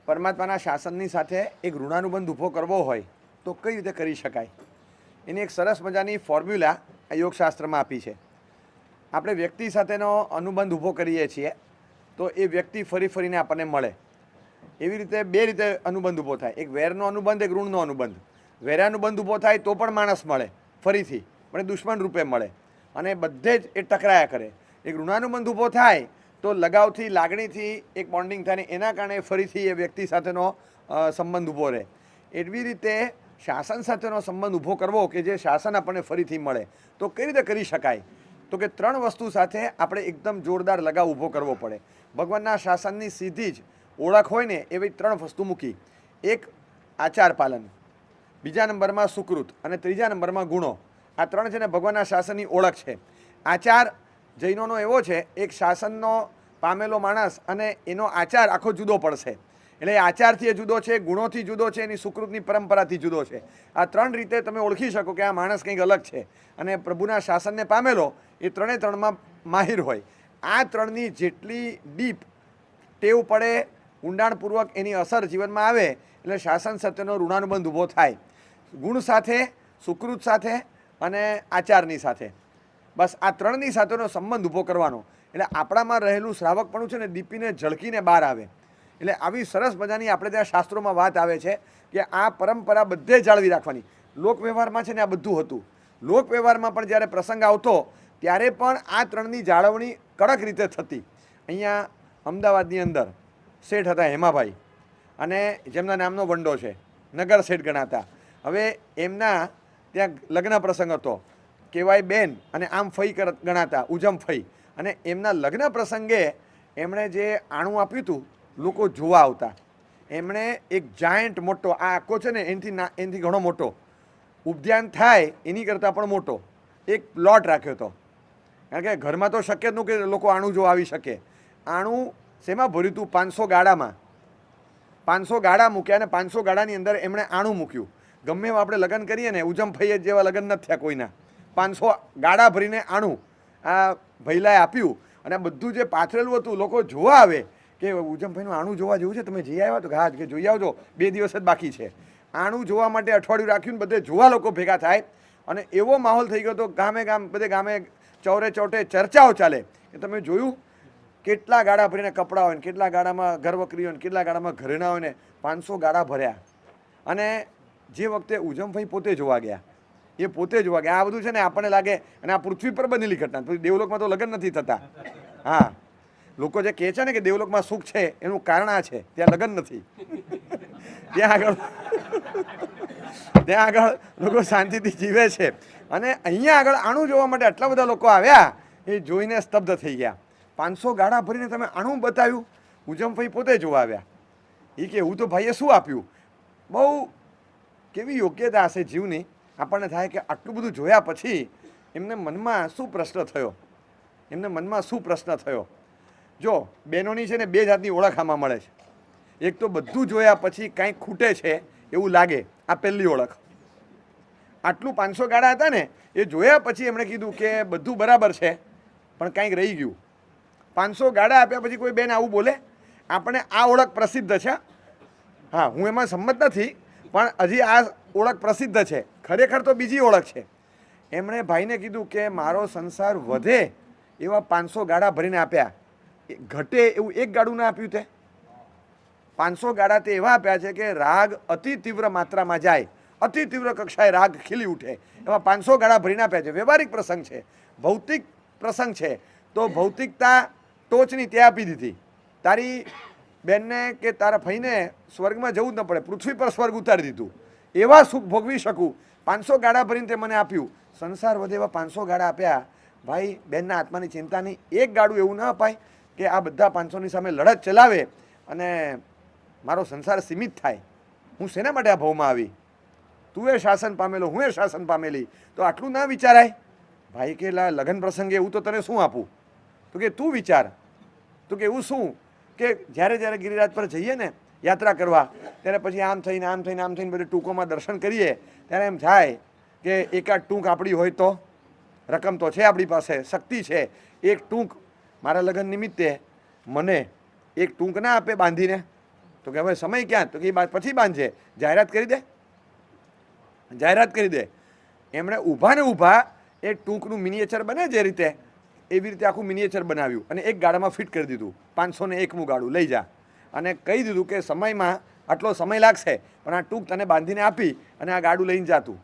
પરમાત્માના શાસનની સાથે એક ઋણાનુબંધ ઊભો કરવો હોય તો કઈ રીતે કરી શકાય એની એક સરસ મજાની ફોર્મ્યુલા આ યોગશાસ્ત્રમાં આપી છે. આપણે વ્યક્તિ સાથેનો અનુબંધ ઊભો કરીએ છીએ તો એ વ્યક્તિ ફરી ફરીને આપણને મળે. એવી રીતે બે રીતે અનુબંધ ઊભો થાય, એક વેરનો અનુબંધ, એક ઋણનો અનુબંધ. વેરાનુબંધ ઊભો થાય તો પણ માણસ મળે ફરીથી, પણ એ દુશ્મન રૂપે મળે અને બધે જ એ ટકરાયા કરે. એક ઋણાનુબંધ ઊભો થાય તો લગાવથી, લાગણીથી એક બોન્ડિંગ થાય ને એના કારણે ફરીથી એ વ્યક્તિ સાથેનો સંબંધ ઊભો રહે. એવી રીતે શાસન સાથેનો સંબંધ ઊભો કરવો કે જે શાસન આપણને ફરીથી મળે તો કઈ રીતે કરી શકાય? તો કે ત્રણ વસ્તુ સાથે આપણે એકદમ જોરદાર લગાવ ઊભો કરવો પડે. ભગવાનના શાસનની સીધી જ ઓળખ હોય ને એવી ત્રણ વસ્તુ મૂકી. એક આચાર પાલન, બીજા નંબરમાં સુકૃત અને ત્રીજા નંબરમાં ગુણો. આ ત્રણ છે ને ભગવાનના શાસનની ઓળખ છે. આચાર જૈનોનો એવો છે, એક શાસનનો પામેલો માણસ અને એનો આચાર આખો જુદો પડશે. એટલે આચારથી એ જુદો છે, ગુણોથી જુદો છે, એની સુકૃતની પરંપરાથી જુદો છે. આ ત્રણ રીતે તમે ઓળખી શકો કે આ માણસ કંઈક અલગ છે. અને પ્રભુના શાસનને પામેલો એ ત્રણે ત્રણમાં માહિર હોય. આ ત્રણની જેટલી ડીપ ટેવ પડે, ઊંડાણપૂર્વક એની અસર જીવનમાં આવે એટલે શાસન સત્યનો ઋણાનુબંધ ઊભો થાય. ગુણ સાથે, સુકૃત સાથે અને આચારની સાથે. બસ આ ત્રણની સાથેનો સંબંધ ઊભો કરવાનો એટલે આપણામાં રહેલું શ્રાવકપણું છે ને દીપીને ઝળકીને બહાર આવે. એટલે આવી સરસ મજાની આપણે ત્યાં શાસ્ત્રોમાં વાત આવે છે કે આ પરંપરા બધે જાળવી રાખવાની. લોકવ્યવહારમાં છે ને આ બધું હતું. લોકવ્યવહારમાં પણ જ્યારે પ્રસંગ આવતો ત્યારે પણ આ ત્રણની જાળવણી કડક રીતે થતી. અહીંયા અમદાવાદની અંદર શેઠ હતા હેમાભાઈ, અને જેમના નામનો વંડો છે, નગર શેઠ ગણાતા. હવે એમના ત્યાં લગ્ન પ્રસંગ હતો, કહેવાય બેન અને આમ ફઈ ગણાતા, ઉજમ ફઈ. અને એમના લગ્ન પ્રસંગે એમણે જે આણું આપ્યું હતું લોકો જોવા આવતા. એમણે એક જાયન્ટ મોટો, આ આખો છે ને એનાથી ઘણો મોટો, ઉપધ્યાન થાય એની કરતાં પણ મોટો એક પ્લોટ રાખ્યો હતો. કારણ કે ઘરમાં તો શક્ય જ નહોતું કે લોકો આણું જોવા આવી શકે. આણું શેમાં ભર્યું હતું? 500 ગાડામાં. 500 ગાડા મૂક્યા અને 500 ગાડાની અંદર એમણે આણું મૂક્યું. ગમે એવા આપણે લગ્ન કરીએ ને, ઉજમ ફૈયદ જેવા લગ્ન નથી થયા કોઈના. 500 ગાડા ભરીને આણું આ ભૈલાએ આપ્યું અને બધું જે પાથરેલું હતું લોકો જોવા આવે કે ઉજમભાઈનું આણું જોવા જેવું છે, તમે જઈ આવ્યા? તો હા, કે જોઈ આવજો, 2 દિવસ જ બાકી છે. આણું જોવા માટે અઠવાડિયું રાખ્યું ને બધે જોવા લોકો ભેગા થાય. અને એવો માહોલ થઈ ગયો તો ગામે ગામે ચોરે ચોટે ચર્ચાઓ ચાલે કે તમે જોયું કેટલા ગાડા ભરીને કપડાં હોય ને, કેટલા ગાડામાં ઘરવકરી હોય ને, કેટલા ગાડામાં ઘરેણા હોય ને, 500 ગાડા ભર્યા. અને જે વખતે ઉજમભાઈ પોતે જોવા ગયા, એ પોતે જોવા ગયા. આ બધું છે ને આપણને લાગે અને આ પૃથ્વી પર બનેલી ઘટના. દેવલોકમાં તો લગ્ન નથી થતા. હા, લોકો જે કહે છે ને કે દેવલોકમાં સુખ છે એનું કારણ આ છે, ત્યાં લગ્ન નથી. ત્યાં આગળ લોકો શાંતિથી જીવે છે. અને અહીંયા આગળ આણું જોવા માટે આટલા બધા લોકો આવ્યા, એ જોઈને સ્તબ્ધ થઈ ગયા. 500 ગાડા ભરીને તમે આણું બતાવ્યું? ઉજમભાઈ પોતે જોવા આવ્યા. એ કે એવું તો ભાઈએ શું આપ્યું? બહુ કેવી યોગ્યતા હશે જીવની. આપણને થાય કે આટલું બધું જોયા પછી એમને મનમાં શું પ્રશ્ન થયો? જો બહેનોની છે ને 2 જાતની ઓળખ આમાં મળે છે. એક તો બધું જોયા પછી કાંઈક ખૂટે છે એવું લાગે, આ પહેલી ઓળખ. આટલું 500 ગાડા હતા ને એ જોયા પછી એમણે કીધું કે બધું બરાબર છે પણ કાંઈક રહી ગયું. 500 ગાડા આપ્યા પછી કોઈ બેન આવું બોલે? આપણે આ ઓળખ પ્રસિદ્ધ છે. હા, હું એમાં સંમત નથી, પણ હજી આ ઓળખ પ્રસિદ્ધ છે. ખરેખર તો બીજી ઓળખ છે. એમણે ભાઈને કીધું કે મારો સંસાર વધે એવા 500 ગાડા ભરીને આપ્યા, ઘટે એવું એક ગાડું ના આપ્યું. તે 500 ગાડા તે એવા આપ્યા છે કે રાગ અતિ તીવ્ર માત્રામાં જાય, અતિ તીવ્ર કક્ષાએ રાગ ખીલી ઉઠે એવા 500 ગાડા ભરીને આપ્યા છે. વ્યવહારિક પ્રસંગ છે, ભૌતિક પ્રસંગ છે, તો ભૌતિકતા ટોચની તે આપી દીધી. તારી બેનને કે તારા ભાઈને સ્વર્ગમાં જવું જ ન પડે, પૃથ્વી પર સ્વર્ગ ઉતારી દીધું. એવા સુખ ભોગવી શકું. 500 ગાડા ભરીને તે મને આપ્યું. સંસાર વધે એવા 500 ગાડા આપ્યા. ભાઈ, બેનના આત્માની ચિંતાની એક ગાડું એવું ના અપાય કે આ બધા 500ની સામે લડત ચલાવે અને મારો સંસાર સીમિત થાય? હું શેના માટે આ ભાવમાં આવી? તું એ શાસન પામેલો, હું એ શાસન પામેલી, તો આટલું ના વિચારાય? ભાઈ કે લગ્ન પ્રસંગે એવું તો તને શું આપું? તો કે તું વિચાર. તો કે એવું શું? કે જ્યારે ગિરિરાજ પર જઈએ ને યાત્રા કરવા, ત્યારે પછી આમ થઈને બધું ટૂંકોમાં દર્શન કરીએ ત્યારે એમ થાય કે એકાદ ટૂંક આપણી હોય તો? રકમ તો છે આપણી પાસે, શક્તિ છે. એક ટૂંક મારા લગ્ન નિમિત્તે મને એક ટૂંક ના આપે બાંધીને? તો કે હવે સમય ક્યાં? તો કે એ પછી બાંધશે, જાહેરાત કરી દે, જાહેરાત કરી દે. એમણે ઊભા ને ઊભા એ ટૂંકનું મિનિએચર બને જે રીતે, એવી રીતે આખું મિનિએચર બનાવ્યું અને એક ગાડામાં ફિટ કરી દીધું. 501મું ગાડું લઈ જા અને કહી દીધું કે સમયમાં આટલો સમય લાગશે પણ આ ટૂંક તને બાંધીને આપી અને આ ગાડું લઈને જાતું.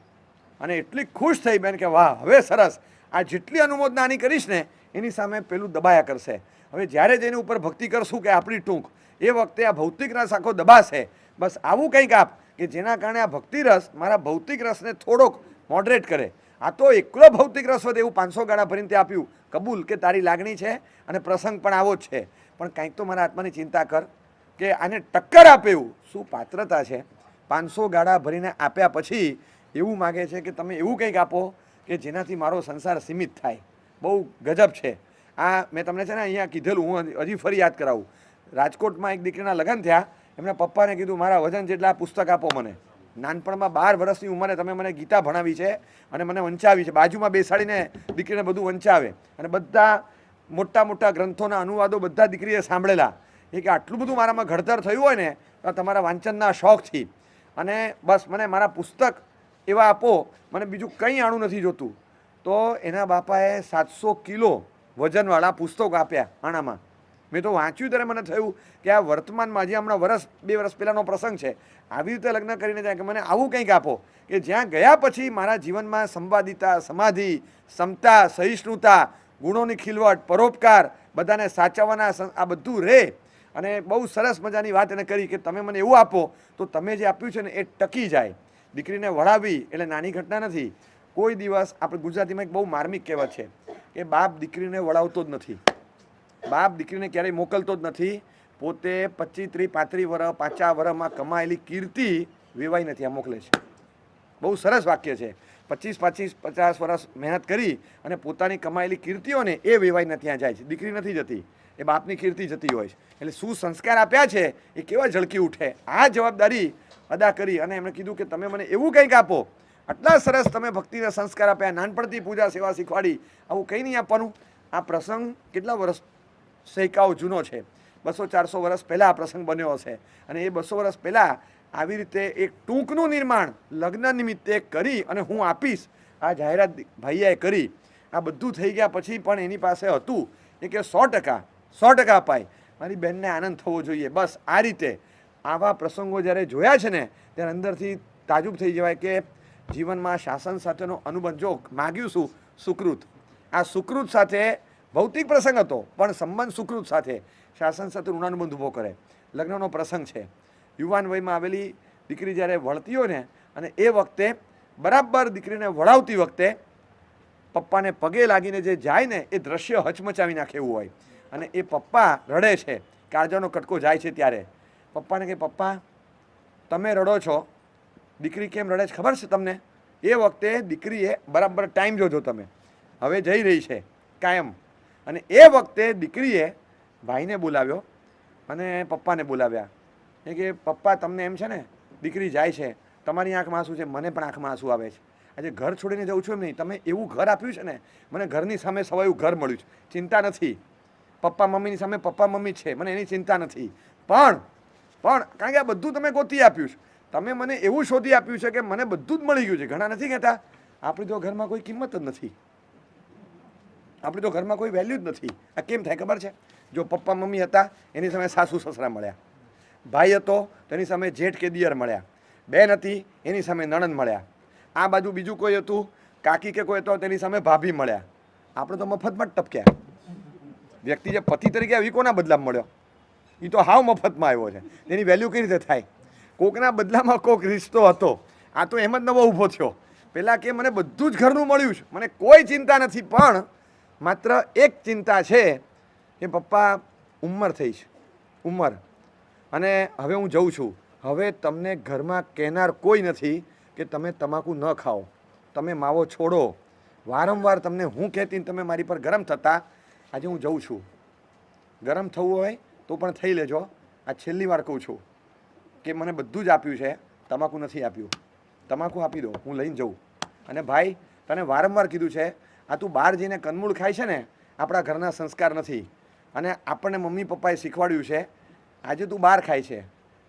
અને એટલી ખુશ થઈ બેન કે વાહ, હવે સરસ, આ જેટલી અનુમોદના આની કરીશ ને એની સામે પેલું દબાયા કરશે. હવે જ્યારે જ એની ઉપર ભક્તિ કરશું કે આપણી ટૂંક, એ વખતે આ ભૌતિક રસ આખો દબાશે. બસ આવું કંઈક આપ કે જેના કારણે આ ભક્તિ રસ મારા ભૌતિક રસને થોડોક મોડરેટ કરે. આ તો એકલો ભૌતિક રસ વધે એવું 500 ગાડા ભરીને તે આપ્યું. કબૂલ કે તારી લાગણી છે અને પ્રસંગ પણ આવો જ છે, પણ કંઈક તો મારા આત્માની ચિંતા કર કે આને ટક્કર આપે એવું શું પાત્રતા છે. 500 ગાડા ભરીને આપ્યા પછી એવું માગે છે કે તમે એવું કંઈક આપો કે જેનાથી મારો સંસાર સીમિત થાય. બહુ ગજબ છે આ. મેં તમને છે ને અહીંયા કીધેલું, હું હજી ફરી યાદ કરાવું. રાજકોટમાં એક દીકરીના લગ્ન થયા. એમના પપ્પાને કીધું મારા વજન જેટલા પુસ્તક આપો મને. નાનપણમાં 12 વર્ષની ઉંમરે તમે મને ગીતા ભણાવી છે અને મને વંચાવી છે. બાજુમાં બેસાડીને દીકરીને બધું વંચાવે અને બધા મોટા મોટા ગ્રંથોના અનુવાદો બધા દીકરીએ સાંભળેલા. એ કે આટલું બધું મારામાં ઘડતર થયું હોય ને તો તમારા વાંચનના શોખથી, અને બસ મને મારા પુસ્તક એવા આપો, મને બીજું કંઈ આણું નથી જોતું. તો એના બાપાએ 700 કિલો વજનવાળા પુસ્તકો આપ્યા આણામાં. મેં તો વાંચ્યું ત્યારે મને થયું કે આ વર્તમાનમાં હજી હમણાં 2 વર્ષ પહેલાંનો પ્રસંગ છે. આવી રીતે લગ્ન કરીને જાય કે મને આવું કંઈક આપો કે જ્યાં ગયા પછી મારા જીવનમાં સંવાદિતા, સમાધિ, ક્ષમતા, સહિષ્ણુતા, ગુણોની ખીલવટ, પરોપકાર, બધાને સાચવવાના આ બધું રહે. અને બહુ સરસ મજાની વાત એને કરી કે તમે મને એવું આપો તો તમે જે આપ્યું છે ને એ ટકી જાય. દીકરીને વળાવી એટલે નાની ઘટના નથી. કોઈ દિવસ આપણે ગુજરાતીમાં એક બહુ માર્મિક કહેવત છે કે બાપ દીકરીને વળાવતો જ નથી, બાપ દીકરીને ક્યારેય મોકલતો જ નથી. પોતે 25, 30, 35 વર્ષ, 5 વર્ષમાં કમાયેલી કીર્તિ વેવાઈ નથી આ મોકલે છે. બહુ સરસ વાક્ય છે. 25, 50 વર્ષ મહેનત કરી અને પોતાની કમાયેલી કીર્તિઓને એ વેવાઈને ત્યાં જાય છે. દીકરી નથી જતી, એ બાપની કીર્તિ જતી હોય છે. એટલે શું સંસ્કાર આપ્યા છે એ કેવા ઝળકી ઉઠે. આ જવાબદારી અદા કરી અને એમણે કીધું કે તમે મને એવું કંઈક આપો, આટલા સરસ તમે ભક્તિના સંસ્કાર આપ્યા, નાનપણથી પૂજા સેવા શીખવાડી, આવું કંઈ નહીં આપવાનું. આ પ્રસંગ કેટલા વર્ષ સૈકાઓ જૂનો છે, 200-400 વર્ષ પહેલાં આ પ્રસંગ બન્યો હશે. અને એ 200 વર્ષ પહેલાં આવી રીતે એક ટૂંકનું નિર્માણ લગ્ન નિમિત્તે કરી અને હું આપીશ આ જાહેરાત ભાઈએ કરી. આ બધું થઈ ગયા પછી પણ એની પાસે હતું એ કે 100% અપાય. મારી બહેનને આનંદ થવો જોઈએ. બસ આ રીતે આવા પ્રસંગો જ્યારે જોયા છે ને ત્યારે અંદરથી તાજુબ થઈ જવાય કે જીવનમાં શાસન સાથેનો અનુબંધ. જો માગ્યું શું? સુકૃત. આ સુકૃત સાથે ભૌતિક પ્રસંગ હતો પણ સંબંધ સુકૃત સાથે, શાસન સાથે ઋણાનુબંધ ઊભો કરે. લગ્નનો પ્રસંગ છે. યુવાન વયમાં આવેલી દીકરી જ્યારે વળતી હોય ને અને એ વખતે બરાબર દીકરીને વળાવતી વખતે પપ્પાને પગે લાગીને જે જાય ને એ દ્રશ્ય હચમચાવી નાખે એવું હોય. અને એ પપ્પા રડે છે, કાળજાનો કટકો જાય છે ત્યારે પપ્પાને કહે પપ્પા તમે રડો છો, દીકરી કેમ રડે છે ખબર છે તમને? એ વખતે દીકરીએ બરાબર ટાઈમ જોજો તમે, હવે જઈ રહી છે કાયમ. અને એ વખતે દીકરીએ ભાઈને બોલાવ્યો અને પપ્પાને બોલાવ્યા. એ કે પપ્પા તમને એમ છે ને દીકરી જાય છે, તમારી આંખમાં આંસુ છે, મને પણ આંખમાં આંસુ આવે છે. આજે ઘર છોડીને જઉં છું એમ નહીં, તમે એવું ઘર આપ્યું છે ને, મને ઘરની સામે સવાયું ઘર મળ્યું છે, ચિંતા નથી. પપ્પા મમ્મીની સામે પપ્પા મમ્મી છે, મને એની ચિંતા નથી. પણ કારણ કે આ બધું તમે ગોતી આપ્યું છે, તમે મને એવું શોધી આપ્યું છે કે મને બધું જ મળી ગયું છે. ઘણા નથી કહેતા આપણી તો ઘરમાં કોઈ કિંમત જ નથી, આપણી તો ઘરમાં કોઈ વેલ્યુ જ નથી. આ કેમ થાય ખબર છે? જો પપ્પા મમ્મી હતા એની સામે સાસુ સસરા મળ્યા, ભાઈ હતો તેની સામે જેઠ કે દિયર મળ્યા, બેન હતી એની સામે નણંદ મળ્યા, આ બાજુ બીજું કોઈ હતું કાકી કે કોઈ હતો તેની સામે ભાભી મળ્યા. આપણે તો મફતમાં જ ટપક્યા. વ્યક્તિ જે પતિ તરીકે આવી કોના બદલામાં મળ્યો? એ તો હાવ મફતમાં આવ્યો છે. એની વેલ્યુ કઈ રીતે થાય? કોકના બદલામાં કોક રિશ્તો હતો. આ તો એમ જ નવો ઊભો થયો. પહેલાં કે મને બધું જ ઘરનું મળ્યું છે, મને કોઈ ચિંતા નથી, પણ માત્ર એક ચિંતા છે કે પપ્પા ઉંમર થઈ છે, ઉંમર, અને હવે હું જઉં છું. હવે તમને ઘરમાં કહેનાર કોઈ નથી કે તમે તમાકુ ન ખાઓ, તમે માવો છોડો. વારંવાર તમને હું કહેતી તમે મારી પર ગરમ થતા. આજે હું જઉં છું. ગરમ થવું હોય તો પણ થઈ લેજો. આ છેલ્લી વાર કહું છું કે મને બધું જ આપ્યું છે, તમાકુ નથી આપ્યું. તમાકુ આપી દો, હું લઈને જઉં. અને ભાઈ તને વારંવાર કીધું છે આ તું બહાર જઈને કંદમૂળ ખાય છે ને, આપણા ઘરના સંસ્કાર નથી. અને આપણને મમ્મી પપ્પાએ શીખવાડ્યું છે આજે તું બહાર ખાય છે,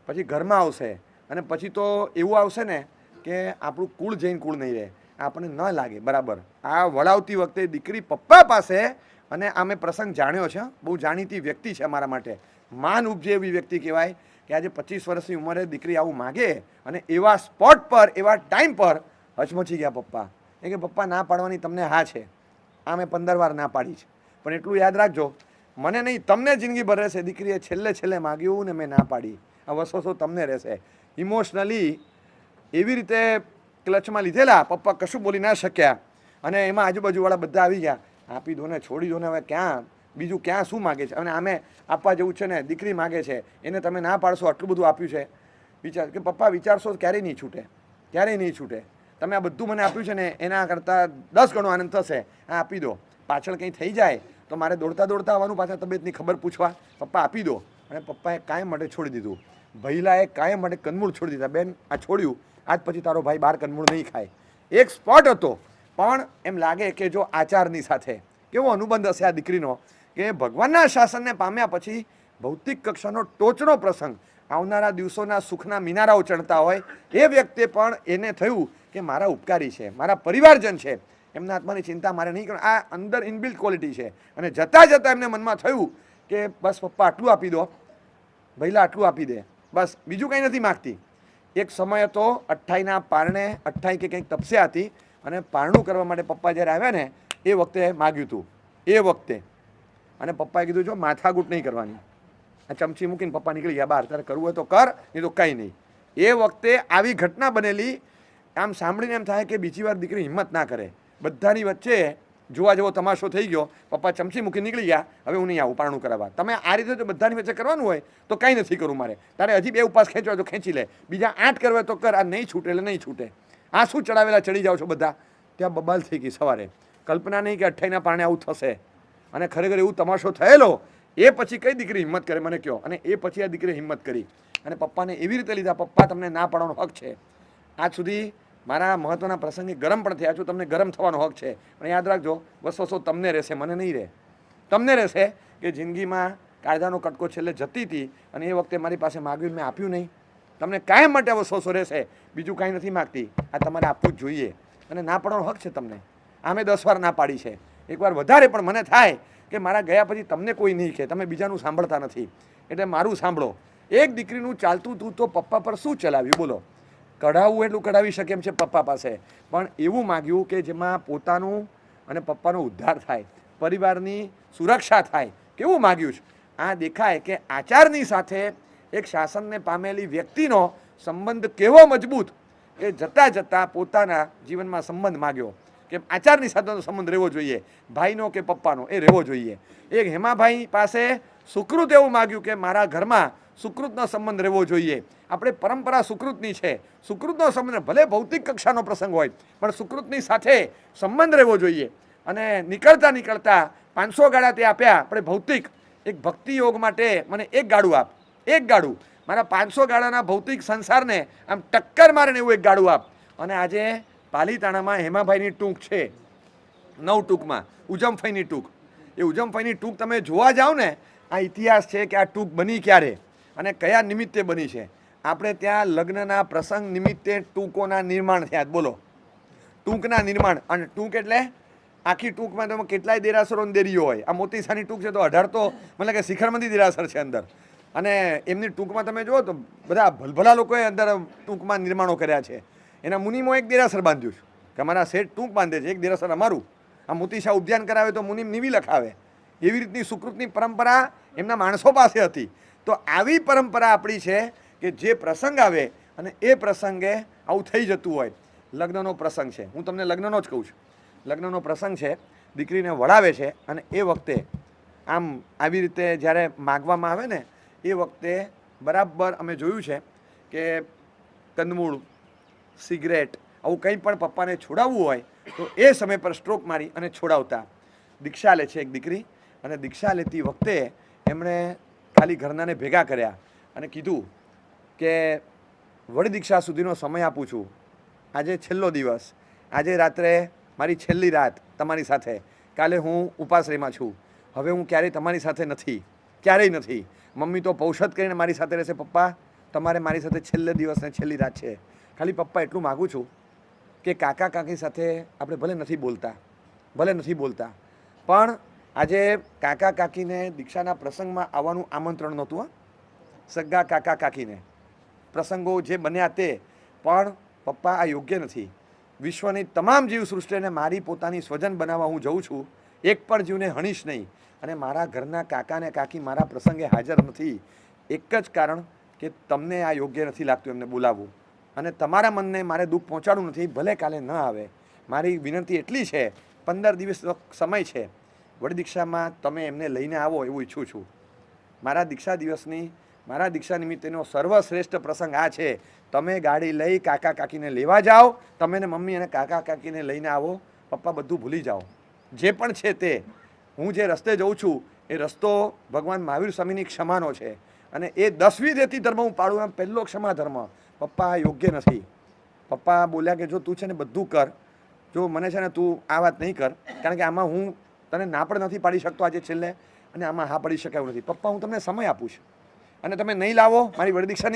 પછી ઘરમાં આવશે, અને પછી તો એવું આવશે ને કે આપણું કુળ જઈને કુળ નહીં રહે, આપણને ન લાગે બરાબર. આ વળાવતી વખતે દીકરી પપ્પા પાસે, અને આ મેં પ્રસંગ જાણ્યો છે, બહુ જાણીતી વ્યક્તિ છે મારા માટે, માન ઉપજે એવી વ્યક્તિ કહેવાય કે આજે 25 વર્ષની ઉંમરે દીકરી આવું માગે, અને એવા સ્પોટ પર એવા ટાઈમ પર હચમચી ગયા પપ્પા. એ કે પપ્પા ના પાડવાની તમને હા છે, આ મેં 15 વાર ના પાડી છે, પણ એટલું યાદ રાખજો મને નહીં તમને જિંદગીભર રહેશે, દીકરીએ છેલ્લે માગ્યું ને મેં ના પાડી, આ વસવસો તમને રહેશે. ઇમોશનલી એવી રીતે ક્લચમાં લીધેલા, પપ્પા કશું બોલી ના શક્યા, અને એમાં આજુબાજુવાળા બધા આવી ગયા, આપી દો ને, છોડી દો ને, હવે ક્યાં બીજું ક્યાં શું માગે છે, અને આમે આપવા જેવું છે ને, દીકરી માગે છે, એને તમે ના પાડશો, આટલું બધું આપ્યું છે, વિચાર કે પપ્પા વિચારશો ક્યારેય નહીં છૂટે, ક્યારેય નહીં છૂટે. તમે આ બધું મને આપ્યું છે ને એના કરતાં 10 ગણો આનંદ થશે, આ આપી દો. પાછળ કંઈ થઈ જાય તો મારે દોડતા આવવાનું પાછા તબિયતની ખબર પૂછવા, પપ્પા આપી દો. અને પપ્પાએ કાયમ માટે છોડી દીધું. ભૈલાએ કાયમ માટે કંદમૂળ છોડી દીધા. બેન આ છોડ્યું, આજ પછી તારો ભાઈ બહાર કંદમૂળ નહીં ખાય. એક સ્પોટ હતો, પણ એમ લાગે કે જો આચારની સાથે કેવો અનુબંધ હશે આ દીકરીનો, કે ભગવાનના શાસનને પામ્યા પછી ભૌતિક કક્ષાનો ટોચનો પ્રસંગ, આવનારા દિવસોના સુખના મિનારાઓ ચડતા હોય, એ વ્યક્તિએ પણ એને થયું કે મારા ઉપકારી છે, મારા પરિવારજન છે, એમના આત્માની ચિંતા મારે નહીં કરવાની. આ અંદર ઇનબિલ્ટ ક્વોલિટી છે. અને જતાં એમને મનમાં થયું કે બસ પપ્પા આટલું આપી દો, ભૈલા આટલું આપી દે, બસ બીજું કંઈ નથી માગતી. એક સમય હતો 28ના પારણે, 28 કે કંઈક તપસ્યા હતી, અને પારણું કરવા માટે પપ્પા જ્યારે આવ્યા ને એ વખતે માગ્યું હતું, એ વખતે. અને પપ્પાએ કીધું જો માથાકૂટ નહીં કરવાની, આ ચમચી મૂકીને પપ્પા નીકળી ગયા બહાર, તારે કરવું હોય તો કર, નહીં તો કંઈ નહીં. એ વખતે આવી ઘટના બનેલી. આમ સાંભળીને એમ થાય કે બીજી વાર દીકરી હિંમત ના કરે. બધાની વચ્ચે જોવા જેવો તમાશો થઈ ગયો, પપ્પા ચમચી મૂકી નીકળી ગયા, હવે હું નહીં આવું પારણું કરાવવા. તમે આ રીતે જો બધાની વચ્ચે કરવાનું હોય તો કંઈ નથી કરવું મારે, તારે હજી 2 ઉપવાસ ખેંચવા તો ખેંચી લે, બીજા 8 કરવા હોય તો કર, આ નહીં છૂટે એટલે નહીં છૂટે. આ શું ચડાવેલા ચડી જાઓ છો બધા. ત્યાં બબાલ થઈ ગઈ સવારે. કલ્પના નહીં કે 28ના પારણે આવું થશે, અને ખરેખર એવું તમાશો થયેલો. એ પછી કઈ દીકરી હિંમત કરે મને કહો. અને એ પછી આ દીકરીએ હિંમત કરી અને પપ્પાને એવી રીતે લીધા, પપ્પા તમને ના પાડવાનો હક છે. આજ સુધી મારા મહત્વના પ્રસંગે ગરમ પણ થયા છું, તમને ગરમ થવાનો હક છે, પણ યાદ રાખજો વસવસો તમને રહેશે, મને નહીં રહે. તમને રહેશે કે જિંદગીમાં કાયદાનો કટકો છેલ્લે જતી હતી, અને એ વખતે મારી પાસે માગ્યું મેં આપ્યું નહીં. તમને કાયમ માટે વસવસો રહેશે, બીજું કાંઈ નથી માગતી. આ તમારે આપવું જ જોઈએ, અને ના પાડવાનો હક છે તમને. આમે 10 વાર ના પાડી છે, એકવાર વધારે, પણ મને થાય કે મારા ગયા પછી તમને કોઈ નહીં કહે, તમે બીજાનું સાંભળતા નથી, એટલે મારું સાંભળો. એક દીકરીનું ચાલતું તું તો પપ્પા પર શું ચલાવ્યું બોલો. કઢાવવું એટલું કઢાવી શકે એમ છે પપ્પા પાસે, પણ એવું માગ્યું કે જેમાં પોતાનું અને પપ્પાનો ઉદ્ધાર થાય, પરિવારની સુરક્ષા થાય. કેવું માગ્યું છે. આ દેખાય કે આચારની સાથે એક શાસનને પામેલી વ્યક્તિનો સંબંધ કેવો મજબૂત, કે જતાં પોતાના જીવનમાં સંબંધ માગ્યો કે આચારની સાથેનો સંબંધ રહેવો જોઈએ, ભાઈનો કે પપ્પાનો એ રહેવો જોઈએ. એક હેમાભાઈ પાસે સુકૃત એવું માગ્યું કે મારા ઘરમાં સુકૃતનો સંબંધ રહેવો જોઈએ. આપણે પરંપરા સુકૃતની છે, સુકૃતનો સંબંધ ભલે ભૌતિક કક્ષાનો પ્રસંગ હોય, પણ સુકૃતની સાથે સંબંધ રહેવો જોઈએ. અને નીકળતા 500 ગાડા તે આપ્યા. આપણે ભૌતિક એક ભક્તિ યોગ માટે મને 1 ગાડું આપ, 1 ગાડું, મારા 500 ગાડાના ભૌતિક સંસારને આમ ટક્કર મારે ને એવું 1 ગાડું આપ. અને આજે પાલીતાણામાં હેમાભાઈની ટૂંક છે, 9 ટૂંકમાં ઉજમફઈની ટૂંક. એ ઉજમફઈની ટૂંક તમે જોવા જાઓ ને, આ ઇતિહાસ છે કે આ ટૂંક બની ક્યારે અને કયા નિમિત્તે બની છે. આપણે ત્યાં લગ્નના પ્રસંગ નિમિત્તે ટૂંકોના નિર્માણ થયા. બોલો, ટૂંકના નિર્માણ. અને ટૂંક એટલે આખી ટૂંકમાં તમે કેટલાય દેરાસરો દેરીઓ હોય. આ મોતીસાની ટૂંક છે તો 18 તો મને કે શિખરમંદી દેરાસર છે અંદર. અને એમની ટૂંકમાં તમે જુઓ તો બધા ભલભલા લોકોએ અંદર ટૂંકમાં નિર્માણો કર્યા છે. એના મુનિમો 1 દેરાસર બાંધ્યું છે કે અમારા શેઠ ટૂંક બાંધે છે, 1 દેરાસર અમારું. આ મોતીશા ઉદ્યાન કરાવે તો મુનિમ નિવી લખાવે. એવી રીતની સુકૃતની પરંપરા એમના માણસો પાસે હતી. તો આવી પરંપરા આપણી છે કે જે પ્રસંગ આવે અને એ પ્રસંગે આવું થઈ જતું હોય. લગ્નનો પ્રસંગ છે, હું તમને લગ્નનો જ કહું છું. લગ્નનો પ્રસંગ છે, દીકરીને વળાવે છે, અને એ વખતે આમ આવી રીતે જ્યારે માગવામાં આવે ને એ વખતે બરાબર અમે જોયું છે કે કંદમૂળ, સિગરેટ આવું કંઈ પણ પપ્પાને છોડાવવું હોય તો એ સમય પર સ્ટ્રોક મારી અને છોડાવતા. દીક્ષા લે છે એક દીકરી, અને દીક્ષા લેતી વખતે એમણે ખાલી ઘરનાને ભેગા કર્યા અને કીધું કે વડ દીક્ષા સુધીનો સમય આપું છું, આજે છેલ્લો દિવસ, આજે રાત્રે મારી છેલ્લી રાત તમારી સાથે, કાલે હું ઉપાશ્રયમાં છું, હવે હું ક્યારેય તમારી સાથે નથી, ક્યારેય નથી. મમ્મી તો પૌષધ કરીને મારી સાથે રહેશે, પપ્પા તમારે મારી સાથે છેલ્લે દિવસ ને છેલ્લી રાત છે. ખાલી પપ્પા એટલું માગું છું કે કાકા કાકી સાથે આપણે ભલે નથી બોલતા પણ આજે કાકા કાકીને દીક્ષાના પ્રસંગમાં આવવાનું આમંત્રણ નહોતું. સગા કાકા કાકીને પ્રસંગો જે બન્યા તે પણ પપ્પા આ યોગ્ય નથી. વિશ્વની તમામ જીવસૃષ્ટિને મારી પોતાની સ્વજન બનાવવા હું જઉં છું. એક પણ જીવને હણીશ નહીં. અને મારા ઘરના કાકા ને કાકી મારા પ્રસંગે હાજર નથી. એક જ કારણ કે તમને આ યોગ્ય નથી લાગતું એમને બોલાવવું, અને તમારા મનને મારે દુઃખ પહોંચાડવું નથી. ભલે કાલે ન આવે, મારી વિનંતી એટલી છે, 15 દિવસ સમય છે, વડી દીક્ષામાં તમે એમને લઈને આવો એવું ઈચ્છું છું. મારા દીક્ષા નિમિત્તેનો સર્વશ્રેષ્ઠ પ્રસંગ આ છે. તમે ગાડી લઈ કાકા કાકીને લેવા જાઓ, તમે ને મમ્મી અને કાકા કાકીને લઈને આવો. પપ્પા બધું ભૂલી જાઓ, જે પણ છે તે. હું જે રસ્તે જઉં છું એ રસ્તો ભગવાન મહાવીર સ્વામીની ક્ષમાનો છે, અને એ 10મી દેતી ધર્મ હું પાડું, એમ પહેલો ક્ષમા ધર્મ. પપ્પા યોગ્ય નથી. પપ્પા બોલ્યા કે જો તું છે ને બધું કર, જો મને છે ને તું આ વાત નહીં કર, કારણ કે આમાં હું તને ના પણ નથી પાડી શકતો આજે છેલ્લે, અને આમાં હા પડી શકાયું નથી. પપ્પા હું તમને સમય આપું છું, અને તમે નહીં લાવો મારી વડી દીક્ષા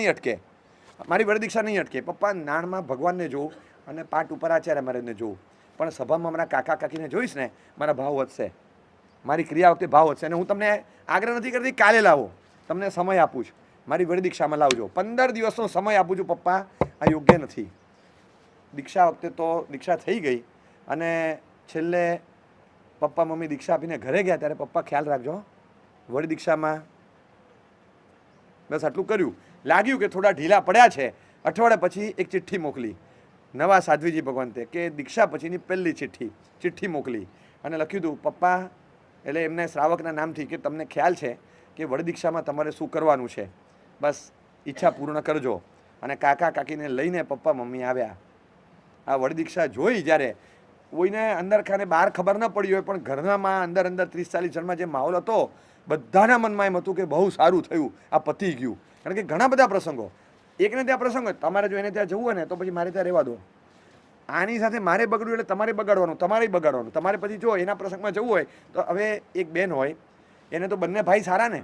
નહીં અટકે. પપ્પા નાણમાં ભગવાનને જોઉં અને પાઠ ઉપર આચાર્ય મહારાજને જોઉં, પણ સભામાં મારા કાકા કાકીને જોઈશ ને મારા ભાવ વધશે, મારી ક્રિયા વખતે ભાવ વધશે. અને હું તમને આગ્રહ નથી કરતી કાલે લાવો, તમને સમય આપું છું, મારી વડી દીક્ષામાં લાવજો. 15 દિવસનો સમય આપું છું. પપ્પા આ યોગ્ય નથી. દીક્ષા વખતે તો દીક્ષા થઈ ગઈ, અને છેલ્લે પપ્પા મમ્મી દીક્ષા આપીને ઘરે ગયા ત્યારે પપ્પા ખ્યાલ રાખજો, વડી દીક્ષામાં બસ આટલું કર્યું. લાગ્યું કે થોડા ઢીલા પડ્યા છે. અઠવાડિયા પછી એક ચિઠ્ઠી મોકલી નવા સાધ્વીજી ભગવાન તે, કે દીક્ષા પછીની પહેલી ચિઠ્ઠી મોકલી, અને લખ્યું હતું પપ્પા, એટલે એમને શ્રાવકના નામથી, કે તમને ખ્યાલ છે કે વડી દીક્ષામાં તમારે શું કરવાનું છે, બસ ઈચ્છા પૂર્ણ કરજો. અને કાકા કાકીને લઈને પપ્પા મમ્મી આવ્યા. આ વડી દીક્ષા જોઈ જ્યારે, કોઈને અંદર ખાને બહાર ખબર ન પડી હોય, પણ ઘરનામાં અંદર 30-40 જણમાં જે માહોલ હતો, બધાના મનમાં એમ હતું કે બહુ સારું થયું, આ પતી ગયું. કારણ કે ઘણા બધા પ્રસંગો, એકને ત્યાં પ્રસંગ હોય, તમારે જો એને ત્યાં જવું હોય ને તો પછી મારે ત્યાં રહેવા દો. આની સાથે મારે બગડ્યું એટલે તમારે બગાડવાનું. તમારે પછી જો એના પ્રસંગમાં જવું હોય તો હવે એક બેન હોય, એને તો બંને ભાઈ સારા ને,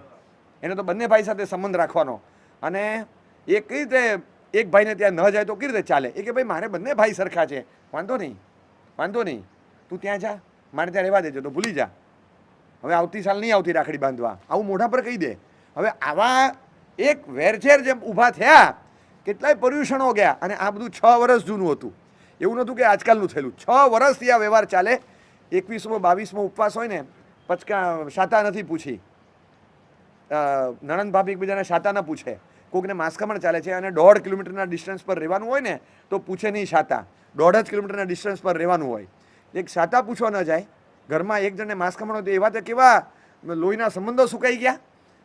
એને તો બંને ભાઈ સાથે સંબંધ રાખવાનો. અને એ કઈ રીતે એક ભાઈને ત્યાં ન જાય તો કઈ રીતે ચાલે? એ કે ભાઈ મારે બંને ભાઈ સરખા છે, વાંધો નહીં, તું ત્યાં જા, મારે ત્યાં રહેવા દેજો, તો ભૂલી જા, હવે આવતી સાલ નહીં આવતી રાખડી બાંધવા, આવું મોઢા પર કહી દે. હવે આવા એક વેરઝેર જેમ ઊભા થયા, કેટલાય પર્યુષણો ગયા, અને આ બધું 6 વર્ષ જૂનું હતું. એવું નહોતું કે આજકાલનું થયેલું. 6 વર્ષથી આ વ્યવહાર ચાલે. 21મો 22મો ઉપવાસ હોય ને, શાતા નથી પૂછી, નણંદ ભાભી એકબીજાને શાતા ન પૂછે. કોઈકને માસખમણ ચાલે છે અને 1.5 કિલોમીટરના ડિસ્ટન્સ પર રહેવાનું હોય ને તો પૂછે નહીં શાતા, 1.5 કિલોમીટરના ડિસ્ટન્સ પર રહેવાનું હોય. એક શાતા પૂછવા ન જાય. ઘરમાં એક જણને માસખમણ હોય તો એવા તે કેવા લોહીના સંબંધો સુકાઈ ગયા,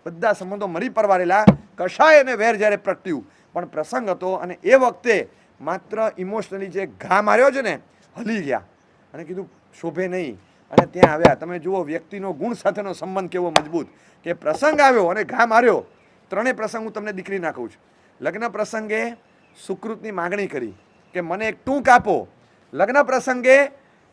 બધા સંબંધો મરી પરવારેલા. કશાય અને વેર જ્યારે પ્રગટ્યું, પણ પ્રસંગ હતો, અને એ વખતે માત્ર ઇમોશનલી જે ઘા માર્યો છે ને, હલી ગયા અને કીધું શોભે નહીં. અને ત્યાં આવ્યા. તમે જુઓ વ્યક્તિનો ગુણ સાથેનો સંબંધ કેવો મજબૂત, કે પ્રસંગ આવ્યો અને ઘા માર્યો. 3 પ્રસંગ હું તમને દીકરી નાખું છું. લગ્ન પ્રસંગે સુકૃતની માગણી કરી કે મને એક ટૂંક આપો. લગ્ન પ્રસંગે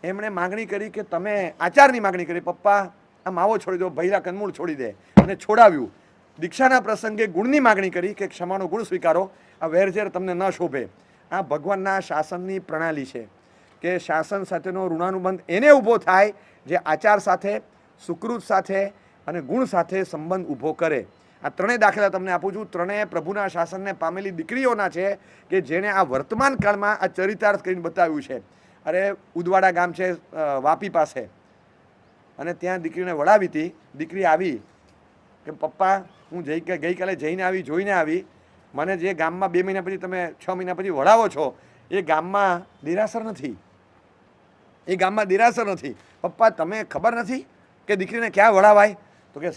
એમણે માગણી કરી કે તમે આચારની માગણી કરી, પપ્પા આ માવો છોડી દો, ભૈરા કંદમૂળ છોડી દે, અને છોડાવ્યું. દીક્ષાના પ્રસંગે ગુણની માગણી કરી કે ક્ષમાનો ગુણ સ્વીકારો, આ વેરઝેર તમને ન શોભે. આ ભગવાનના શાસનની પ્રણાલી છે કે શાસન સાથેનો ઋણાનુબંધ એને ઊભો થાય જે આચાર સાથે, સુકૃત સાથે અને ગુણ સાથે સંબંધ ઊભો કરે. આ 3 દાખલા તમને આપું છું. 3 પ્રભુના શાસનને પામેલી દીકરીઓના છે કે જેણે આ વર્તમાન કાળમાં આ ચરિતાર્થ કરીને બતાવ્યું છે. અરે ઉદવાડા ગામ છે વાપી પાસે, અને ત્યાં દીકરીને વળાવી હતી. દીકરી આવી કે પપ્પા હું ગઈકાલે જઈને આવી, જોઈને આવી, મને જે ગામમાં 2 મહિના પછી તમે 6 મહિના પછી વળાવો છો એ ગામમાં દેરાસર નથી. પપ્પા તમે ખબર નથી કે દીકરીને ક્યાં વળાવાય? તો કે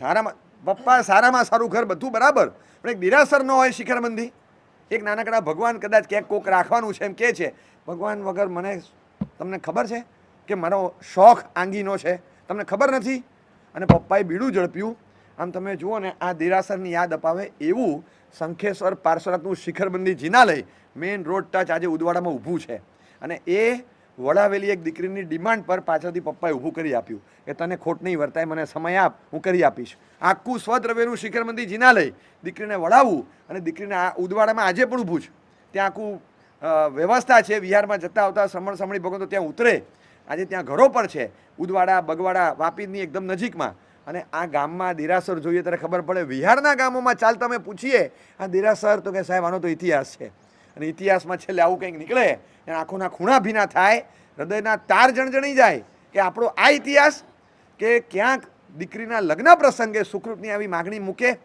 પપ્પા સારામાં સારું ઘર બધું બરાબર, પણ એક દેરાસર ન હોય શિખરબંધી. એક નાનકડા ભગવાન કદાચ ક્યાંક કોક રાખવાનું છે એમ કહે છે. ભગવાન વગર તમને ખબર છે કે મારો શોખ આંગીનો છે, તમને ખબર નથી? અને પપ્પાએ બીડું ઝડપ્યું. આમ તમે જુઓ ને, આ દેરાસરની યાદ અપાવે એવું શંખેશ્વર પાર્શ્વનાથનું શિખરબંધી જિનાલય મેઇન રોડ ટચ આજે ઉદવાડામાં ઊભું છે. અને એ વળાવેલી એક દીકરીની ડિમાન્ડ પર પાછળથી પપ્પાએ ઊભું કરી આપ્યું કે તને ખોટ નહીં વર્તાય, મને સમય આપ, હું કરી આપીશ. આખું સ્વદ્રવ્યનું શિખર મંદિર જીના લઈ દીકરીને વળાવવું અને દીકરીને આ ઉદવાડામાં આજે પણ ઊભું છે. ત્યાં આખું વ્યવસ્થા છે. વિહારમાં જતા આવતા સમણી ભગવંતો ત્યાં ઉતરે. આજે ત્યાં ઘરો પણ છે, ઉદવાડા, બગવાડા, વાપીની એકદમ નજીકમાં. અને આ ગામમાં દેરાસર જોઈએ ત્યારે ખબર પડે. વિહારના ગામોમાં ચાલતા અમે પૂછીએ આ દેરાસર, તો કે સાહેબ આનો તો ઇતિહાસ છે. અને ઇતિહાસમાં છેલ્લે આવું કંઈક નીકળે, આંખોના ખૂણા ભીના થાય, હૃદયના તાર જણજણી જાય કે આપણો આ ઇતિહાસ, કે ક્યાંક દીકરીના લગ્ન પ્રસંગે સુકૃતની આવી માગણી મૂકે,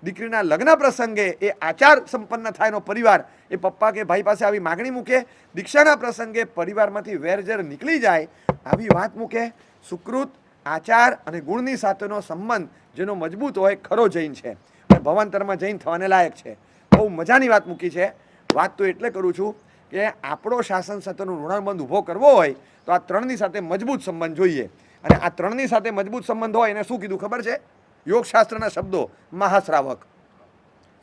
દીકરીના લગ્ન પ્રસંગે એ આચાર સંપન્ન થાય એનો પરિવાર એ પપ્પા કે ભાઈ પાસે આવી માગણી મૂકે, દીક્ષાના પ્રસંગે પરિવારમાંથી વેરઝેર નીકળી જાય આવી વાત મૂકે. સુકૃત, આચાર અને ગુણની સાથેનો સંબંધ જેનો મજબૂત હોય ખરો જૈન છે અને ભવાંતરમાં જૈન થવાને લાયક છે. બહુ મજાની વાત મૂકી છે. વાત તો એટલે કરું છું કે આપણો શાસન સાથેનો ઋણાનુબંધ ઊભો કરવો હોય તો આ ત્રણની સાથે મજબૂત સંબંધ જોઈએ. અને આ ત્રણની સાથે મજબૂત સંબંધ હોય એને શું કીધું ખબર છે? યોગશાસ્ત્રના શબ્દો મહાશ્રાવક,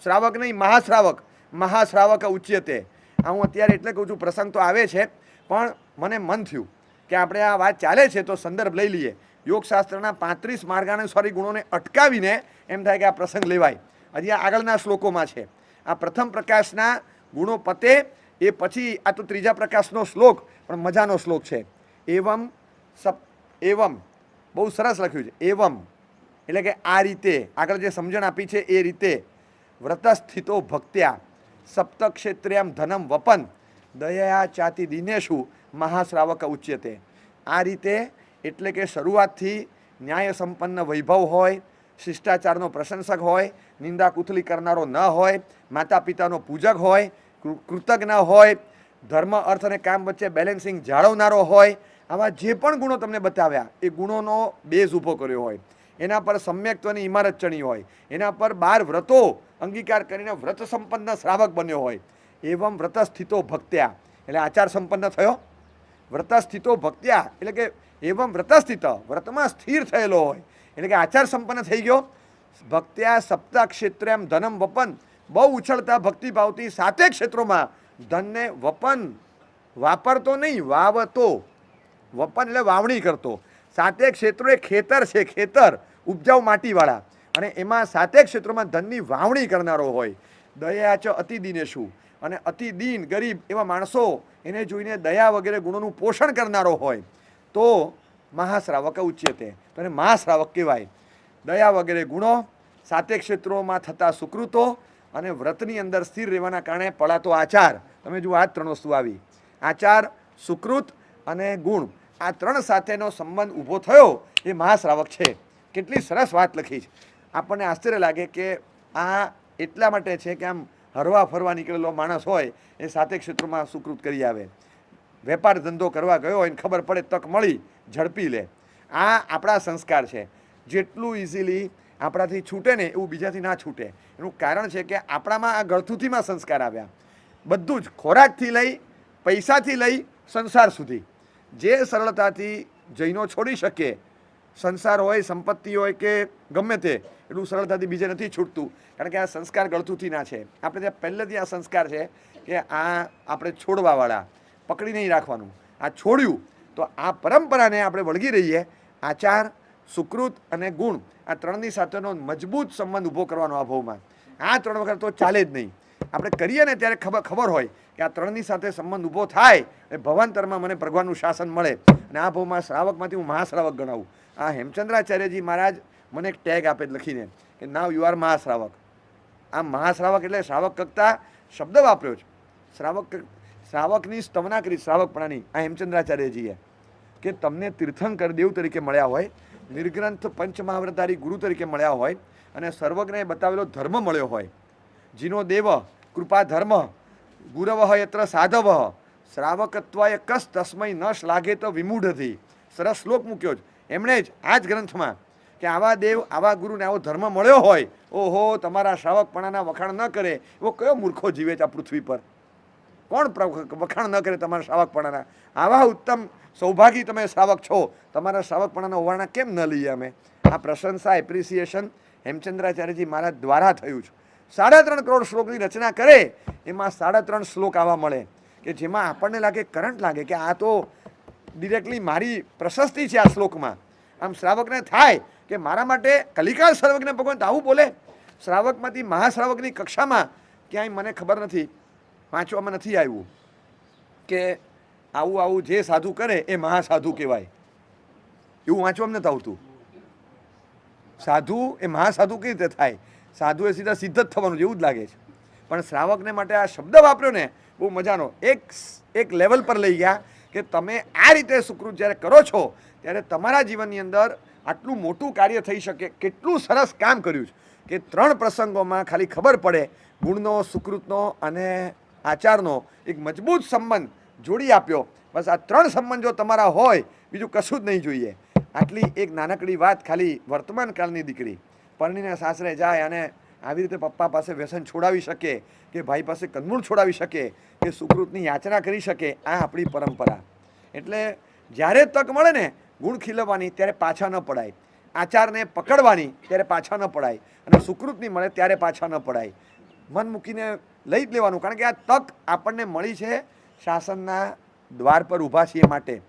શ્રાવક નહીં મહાશ્રાવક, મહાશ્રાવક ઉચ્યતે. આ હું અત્યારે એટલે કહું છું, પ્રસંગ તો આવે છે પણ મને મન થયું કે આપણે આ વાત ચાલે છે તો સંદર્ભ લઈ લઈએ. યોગશાસ્ત્રના 35 માર્ગાનુસારી ગુણોને અટકાવીને એમ થાય કે આ પ્રસંગ લેવાય. હજી આ આગળના શ્લોકોમાં છે. આ પ્રથમ પ્રકાશના ગુણો પતે એ પછી આ તો ત્રીજા પ્રકાશનો શ્લોક, પણ મજાનો શ્લોક છે. એવમ બહુ સરસ લખ્યું છે. એવમ એટલે કે આ રીતે, આગળ જે સમજણ આપી છે એ રીતે, વ્રતસ્થિતો ભક્ત્યા સપ્તક્ષેત્ર્યામ ધનમ વપન દયા ચાતિ દિનેશુ મહાશ્રાવક ઉચ્યતે. આ રીતે એટલે કે શરૂઆતથી ન્યાય સંપન્ન વૈભવ હોય, શિષ્ટાચારનો પ્રશંસક હોય, નિંદા કુથલી કરનારો ન હોય, માતા પિતાનો પૂજક હોય, કૃતજ્ઞ હોય, ધર્મ અર્થ અને કામ વચ્ચે બેલેન્સિંગ જાળવનારો હોય. આવા જે પણ ગુણો તમને બતાવ્યા એ ગુણોનો બેઝ ઊભો કર્યો હોય, એના પર સમ્યક્ત્વની ઇમારત ચણી હોય, એના પર 12 વ્રતો અંગીકાર કરીને વ્રત સંપન્ન શ્રાવક બન્યો હોય. એવમ વ્રતસ્થિતો ભક્ત્યા એટલે આચાર સંપન્ન થયો. વ્રતસ્થિતો ભક્ત્યા એટલે કે એવમ વ્રતસ્થિત, વ્રતમાં સ્થિર થયેલો હોય એટલે કે આચાર સંપન્ન થઈ ગયો. ભક્ત્યા સપ્તાક્ષેત્રમ ધનમ વપન, બહુ ઉછળતા ભક્તિભાવથી 7 ક્ષેત્રોમાં ધનને વપન, વાપરતો નહીં વાવતો, વપન એટલે વાવણી કરતો. 7 ક્ષેત્રો એ ખેતર છે, ખેતર ઉપજાઉ માટીવાળા, અને એમાં 7 ક્ષેત્રોમાં ધનની વાવણી કરનારો હોય. દયા ચ અતિ દિનેશુ, અને અતિ દીન ગરીબ એવા માણસો એને જોઈને દયા વગેરે ગુણોનું પોષણ કરનારો હોય તો મહાશ્રાવક ઉચ્યતે, તો એને મહાશ્રાવક કહેવાય. દયા વગેરે ગુણો, 7 ક્ષેત્રોમાં થતા સુકૃતો અને વ્રતની અંદર સ્થિર રહેવાના કારણે પડાતો આચાર. તમે જુઓ આ 3 વસ્તુ આવી, આચાર, સુકૃત અને ગુણ. આ 3 સાથેનો સંબંધ ઊભો થયો એ મહાશ્રાવક છે. કેટલી સરસ વાત લખી છે. આપણને આશ્ચર્ય લાગે કે આ એટલા માટે છે કે આમ હરવા ફરવા નીકળેલો માણસ હોય એ 7 ક્ષેત્રોમાં સુકૃત કરી આવે. વેપાર ધંધો કરવા ગયો હોય ને ખબર પડે તક મળી, ઝડપી લે. આ આપણા સંસ્કાર છે. જેટલું ઇઝીલી આપણાથી છૂટે ને એવું બીજાથી ના છૂટે. એનું કારણ છે કે આપણામાં આ ગળથુથીમાં સંસ્કાર આવ્યા. બધું જ, ખોરાકથી લઈ, પૈસાથી લઈ, સંસાર સુધી. જે સરળતાથી જૈનો છોડી શકે, સંસાર હોય, સંપત્તિ હોય કે ગમે તે, એટલું સરળતાથી બીજે નથી છૂટતું. કારણ કે આ સંસ્કાર ગળથુથીના છે. આપણે ત્યાં પહેલેથી આ સંસ્કાર છે કે આ આપણે છોડવાવાળા, પકડી નહીં રાખવાનું. આ છોડ્યું તો આ પરંપરાને આપણે વળગી રહીએ. આચાર, સુકૃત અને ગુણ, આ 3ની સાથેનો મજબૂત સંબંધ ઊભો કરવાનો આ ભાવમાં. આ 3 વખત તો ચાલે જ નહીં. આપણે કરીએ ને ત્યારે ખબર હોય કે આ 3ની સાથે સંબંધ ઊભો થાય એ ભવાંતરમાં મને ભગવાનનું શાસન મળે. અને આ ભાવમાં શ્રાવકમાંથી હું મહાશ્રાવક ગણાવું. આ હેમચંદ્રાચાર્યજી મહારાજ મને એક ટેગ આપે લખીને કે નાવ યુ આર મહાશ્રાવક. આ મહાશ્રાવક એટલે શ્રાવક કરતા શબ્દ વાપર્યો છે. શ્રાવકની સ્તવના કરી શ્રાવકપણાની આ હેમચંદ્રાચાર્યજીએ, કે તમને તીર્થંકર દેવ તરીકે મળ્યા હોય, નિર્ગ્રંથ પંચમહાવ્રતારી ગુરુ તરીકે મળ્યા હોય, અને સર્વજ્ઞએ બતાવેલો ધર્મ મળ્યો હોય. જીનો દેવ કૃપા ધર્મ ગુરવ યત્ર સાધવ શ્રાવકત્વાય કસ તસ્મય ન શ્લાઘે તો વિમૂઢથી. સરસ શ્લોક મૂક્યો છે એમણે જ આ જ ગ્રંથમાં કે આવા દેવ, આવા ગુરુને આવો ધર્મ મળ્યો હોય, ઓહો, તમારા શ્રાવકપણાના વખાણ ન કરે એવો કયો મૂર્ખો જીવે છે આ પૃથ્વી પર? કોણ વખાણ ન કરે તમારા શ્રાવકપણાના? આવા ઉત્તમ સૌભાગી તમે શ્રાવક છો, તમારા શ્રાવકપણાના ઓવારણા કેમ ન લઈએ અમે? આ પ્રશંસા, એપ્રિસિએશન હેમચંદ્રાચાર્યજી મહારાજ દ્વારા થયું છે. 3.5 કરોડ શ્લોકની રચના કરે એમાં 3.5 શ્લોક આવા મળે કે જેમાં આપણને લાગે, કરંટ લાગે કે આ તો ડિરેક્ટલી મારી પ્રશસ્તિ છે આ શ્લોકમાં. આમ શ્રાવકને થાય કે મારા માટે કલિકાળ શ્રાવકને ભગવાન આવું બોલે. શ્રાવકમાંથી મહાશ્રાવકની કક્ષામાં ક્યાંય મને ખબર નથી, વાંચવામાં નથી આવ્યું કે આવું આવું જે સાધુ કરે એ મહાસાધુ કહેવાય, એવું વાંચવામાં નથી આવતું. સાધુ એ મહાસાધુ કેવી રીતે થાય? સાધુ એ સીધા સિદ્ધ જ થવાનું જેવું જ લાગે છે. પણ શ્રાવકને માટે આ શબ્દ વાપર્યો ને બહુ મજાનો, એક લેવલ પર લઈ ગયા કે તમે આ રીતે સુકૃત જ્યારે કરો છો ત્યારે તમારા જીવનની અંદર આટલું મોટું કાર્ય થઈ શકે. કેટલું સરસ કામ કર્યું છે કે 3 પ્રસંગોમાં ખાલી ખબર પડે ગુણનો, સુકૃતનો અને આચારનો એક મજબૂત સંબંધ જોડી આપ્યો. બસ આ 3 સંબંધ જો તમારા હોય બીજું કશું જ નહીં જોઈએ. આટલી એક નાનકડી વાત ખાલી વર્તમાન કાળની દીકરી પરણીને સાસરે જાય અને આવી રીતે પપ્પા પાસે વ્યસન છોડાવી શકે કે ભાઈ પાસે કંદમૂળ છોડાવી શકે કે સુકૃતની યાચના કરી શકે, આ આપણી પરંપરા. એટલે જ્યારે તક મળે ને ગુણ ખીલવવાની ત્યારે પાછા ન પડાય, આચારને પકડવાની ત્યારે પાછા ન પડાય અને સુકૃતની મળે ત્યારે પાછા ન પડાય. મન મૂકીને લઈ જ લેવાનું, કારણ કે આ તક આપણને મળી છે શાસનના દ્વાર પર ઊભા છીએ માટે.